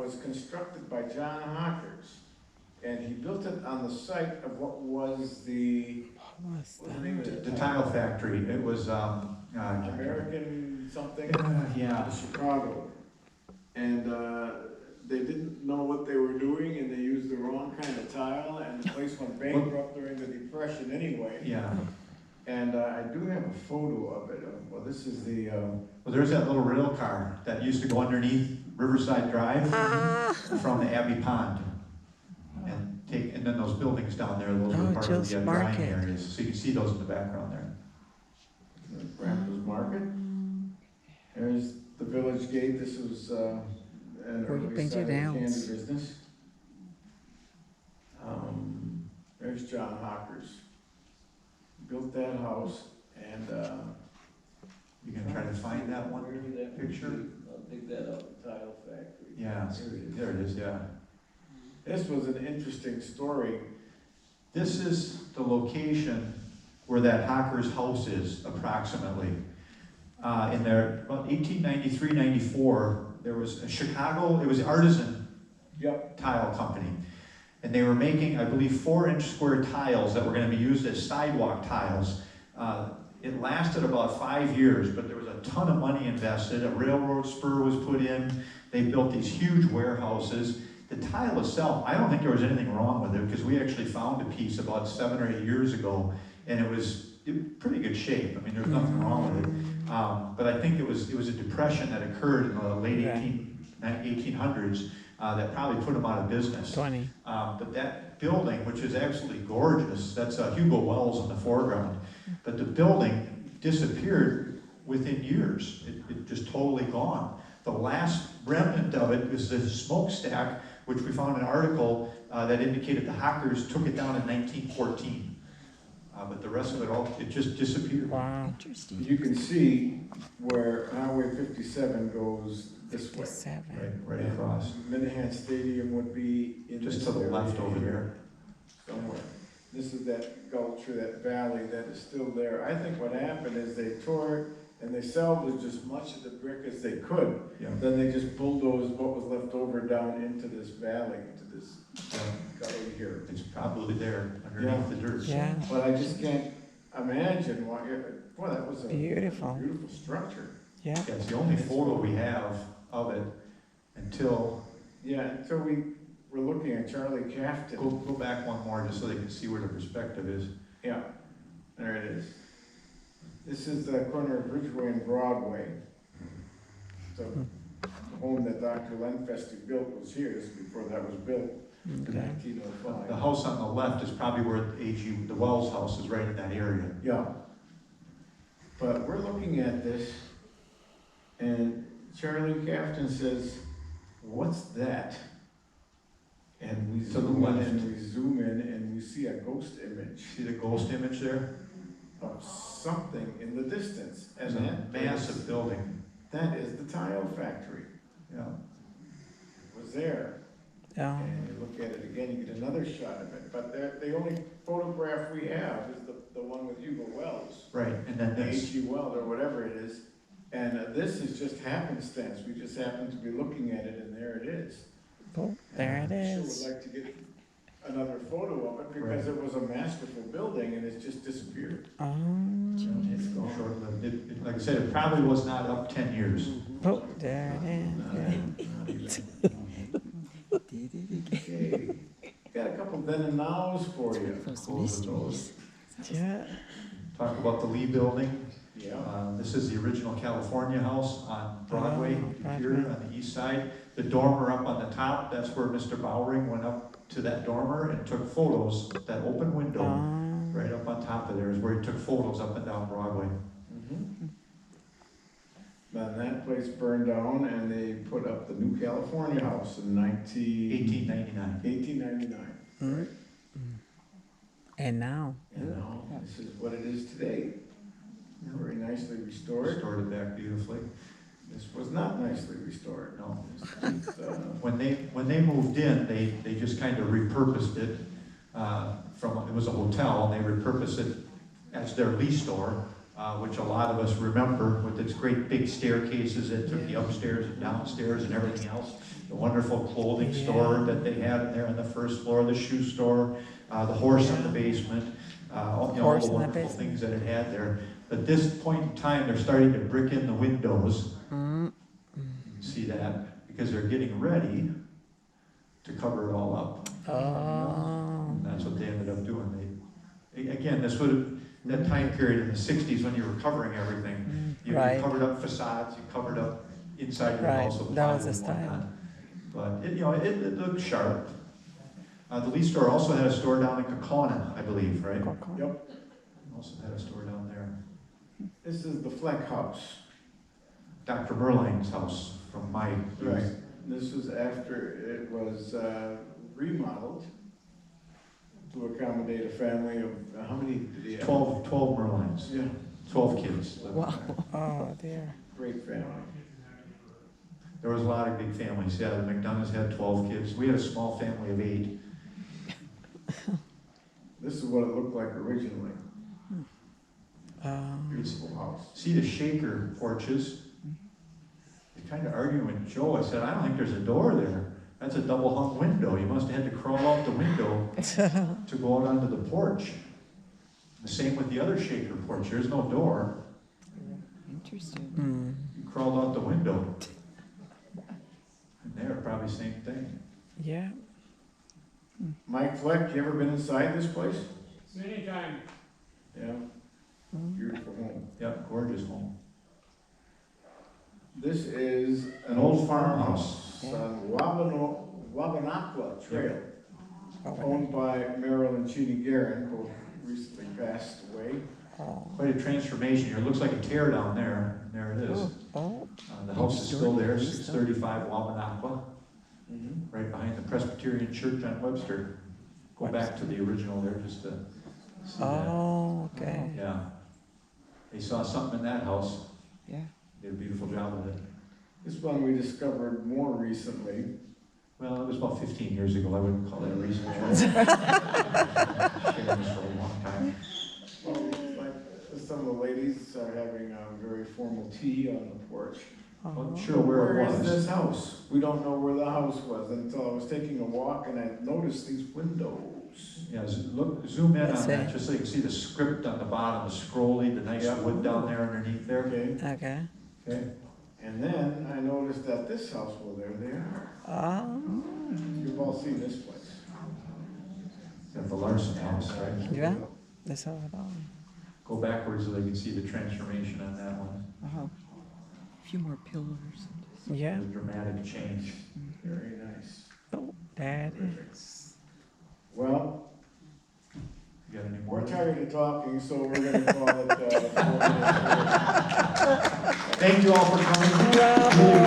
was constructed by John Hawkers. And he built it on the site of what was the name of it? The tile factory. It was American something? Yeah. Chicago. And they didn't know what they were doing, and they used the wrong kind of tile, and the place went bankrupt during the Depression anyway. Yeah. And I do have a photo of it. Well, this is the... Well, there's that little rail car that used to go underneath Riverside Drive from the Abbey Pond. And then those buildings down there, those are part of the drying areas. So you can see those in the background there. Grandpa's Market. There's the village gate. This was an early side of the candy business. There's John Hawkers. Built that house, and you can try to find that one picture. I'll dig that up. Tile factory. Yeah, there it is. Yeah. This was an interesting story. This is the location where that Hawker's house is, approximately. In there, about 1893, 94, there was a Chicago, it was an artisan tile company. And they were making, I believe, 4-inch square tiles that were going to be used as sidewalk tiles. It lasted about 5 years, but there was a ton of money invested. A railroad spur was put in. They built these huge warehouses. The tile itself, I don't think there was anything wrong with it, because we actually found a piece about 7 or 8 years ago, and it was in pretty good shape. I mean, there's nothing wrong with it. But I think it was a depression that occurred in the late 1800s that probably put them out of business. But that building, which is absolutely gorgeous, that's Hugo Wells in the foreground, but the building disappeared within years. It just totally gone. The last remnant of it is the smokestack, which we found an article that indicated the Hawkers took it down in 1914. But the rest of it just disappeared. Wow. Interesting. You can see where Highway 57 goes this way. Right across. Minahan Stadium would be in just to the left over there. Somewhere. This is that gulch or that valley that is still there. I think what happened is they tore it and they salvaged as much of the brick as they could. Yeah. Then they just bulldozed what was left over down into this valley, into this gully here. It's probably there underneath the dirt. Yeah. But I just can't imagine why. Boy, that was a beautiful structure. Yeah. It's the only photo we have of it until we were looking at Charlie Cafton. Go back one more just so they can see where the perspective is. Yeah, there it is. This is the corner of Ridgeway and Broadway. So the home that Dr. Lenfester built was here. This is before that was built in 1905. The house on the left is probably where the Wells house is, right in that area. Yeah. But we're looking at this, and Charlie Cafton says, "What's that?" And we zoom in and we zoom in and we see a ghost image. See the ghost image there? Of something in the distance. And that massive building. That is the tile factory. Yeah. It was there. Yeah. And you look at it again, you get another shot of it. But the only photograph we have is the one with Hugo Wells. Right, and then this. H.E. Wells or whatever it is. And this is just happenstance. We just happen to be looking at it, and there it is. Oh, there it is. I sure would like to get another photo of it because it was a masterful building and it's just disappeared. Oh. It's gone. Short-lived. Like I said, it probably was not up 10 years. Oh, there it is. Okay. Got a couple then and nows for you. Yeah. Talk about the Lee Building. Yeah. This is the original California house on Broadway here on the east side. The dormer up on the top, that's where Mr. Bowering went up to that dormer and took photos. That open window right up on top of there is where he took photos up and down Broadway. Mm-hmm. Then that place burned down and they put up the new California house in 1899. 1899. Right. And now? And now this is what it is today. Very nicely restored. Restored it back beautifully. This was not nicely restored. No. When When they moved in, they just kind of repurposed it it was a hotel, and they repurposed it as their Lee store. which a lot of us remember, with its great big staircases that took you upstairs and downstairs and everything else. The wonderful clothing store that they had in there on the first floor, the shoe store, the horse in the basement, all the Horse in the wonderful basement. things that it had there. But at this point in time, they're starting to brick in the windows. Mm. You can see that because they're getting ready to cover it all up. Oh. And that's what they ended up doing. Again, this would have, that time period in the 60s when you were covering everything, you Right. covered up facades, you covered up inside your Right, house with that was plywood the and style. whatnot. But it looked sharp. The Lee store also had a store down in Kokona, I believe, right? Yep, Also had a store down there. this is the Fleck House. Dr. Berline's house from my Right. youth. This is after it was remodeled to accommodate a family of, how many did he have? 12 Merlines, Yeah, 12 kids. lived Wow. there. Oh dear. great family. There was a lot of big families. Yeah, the McDonoughs had 12 kids. We had a small family of 8. This is what it looked like originally. Um, Beautiful house. See the shaker porches? They kind of arguing with Joe. I said, I don't think there's a door there. That's a double hung window. You must have had to crawl out the window to go out onto the porch. The same with the other shaker porch. There's no door. Interesting. mm, You crawled out the window. And there, probably same thing. yeah. Mike Fleck, you ever been inside this place? Many times. Yeah, beautiful home. Yep, gorgeous home. This is an old farmhouse on Wabanakwa Trail, owned by Merrill and Cheney Guerin, both recently passed away. Oh. Quite a transformation here. It looks like a tear down there. And there it is. Oh. The house is still there, 635 Wabanakwa, right behind the Presbyterian Church on Webster. Go back to the original there just to see that. Oh. Okay. Yeah. They saw something in that house. Yeah. Did a beautiful job with it. This one we discovered more recently. Well, it was about 15 years ago. I wouldn't call that a recent job. Sharing this for a long time. Well, like some of the ladies are having a very formal tea on the porch. Well, Oh. sure where it Where is was. this house? We don't know where the house was until I was taking a walk and I noticed these windows. Yeah, zoom in Let's on that see. just so you can see the script on the bottom, the scrolly, the nice Yeah. wood down there underneath there. Okay, Okay. Okay. and then I noticed that this house, well, there they are. Oh. You've all seen this place. Got the Larson house, right? Yeah. That's all about. Go backwards so they can see the transformation on that one. Wow. A few more pillars. Yeah. The dramatic change. Very nice. Oh, there it is. Well, You got any more? we're tired of talking, so we're gonna call it, Thank you all for coming. Bravo. Really